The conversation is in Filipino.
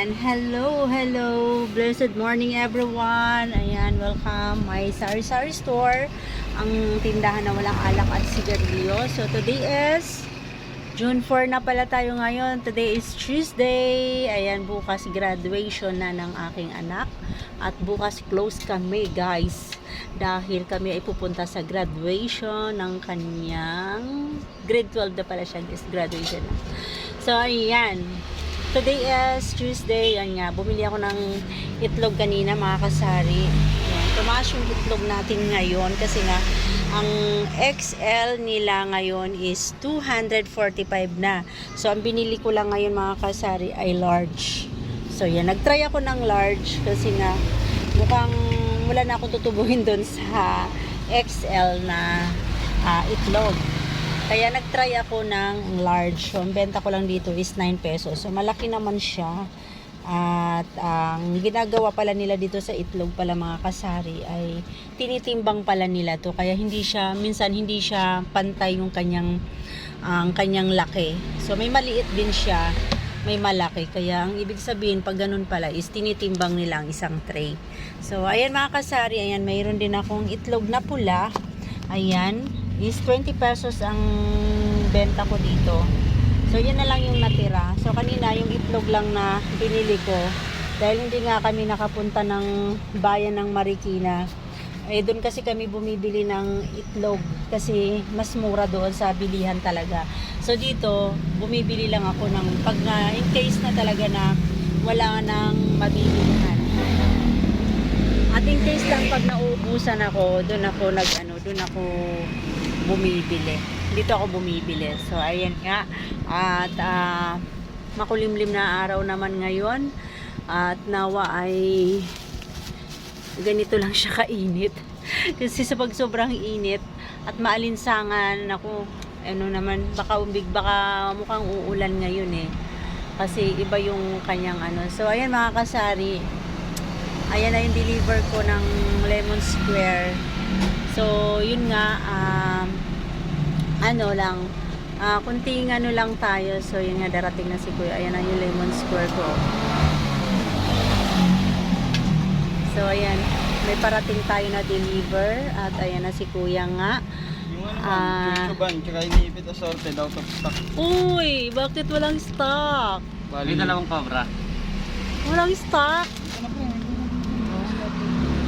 Ayan, hello, blessed morning everyone. Ayan, welcome my sari-sari store, ang tindahan na walang alak at sigarilyo. So today is June 4 na pala tayo ngayon. Today is Tuesday. Ayan, bukas graduation na ng aking anak. At bukas close kami, guys. Dahil kami ay pupunta sa graduation ng kanyang grade 12 na pala siya, guys. Graduation na. So, ayan. Today is Tuesday. Yan nga, bumili ako ng itlog kanina, mga kasari. Ayan, tumaas yung itlog natin ngayon kasi nga ang XL nila ngayon is 245 na. So ang binili ko lang ngayon, mga kasari, ay large. So yan, nagtry ako ng large kasi nga mukhang wala na akong tutubuhin doon sa XL na itlog. Kaya nagtry ako ng large. So, ang benta ko lang dito is 9 pesos. So, malaki naman siya. At ang ginagawa pala nila dito sa itlog pala, mga kasari, ay tinitimbang pala nila to. Kaya hindi siya, minsan hindi siya pantay yung kanyang laki. So, may maliit din siya, may malaki. Kaya ang ibig sabihin, pag ganun pala, is tinitimbang nila ang isang tray. So, ayan mga kasari, ayan, mayroon din akong itlog na pula. Ayan, is 20 pesos ang benta ko dito. So, yan na lang yung natira. So, kanina yung itlog lang na binili ko. Dahil hindi nga kami nakapunta ng bayan ng Marikina. Eh, doon kasi kami bumibili ng itlog. Kasi mas mura doon sa bilihan talaga. So, dito, bumibili lang ako ng pag in case na talaga na wala nang mabibilihan. At in case lang pag nauubusan ako, doon ako bumibili. Dito ako bumibili. So, ayan nga. At makulimlim na araw naman ngayon. At nawa ay ganito lang siya kainit. Kasi sa pag sobrang init at maalinsangan, ako, baka mukhang uulan ngayon eh. Kasi iba yung kanyang So, ayan mga kasari. Ayan na yung deliver ko ng Lemon Square. So, yun nga, kunting lang tayo. So, yun nga, darating na si Kuya. Ayan na yung Lemon Square ko. So, ayan, may parating tayo na deliver. At ayan na si Kuya nga. Yung tsaka iniipit assorted out of stock. Uy, bakit walang stock? May dalawang cobra. Walang stock?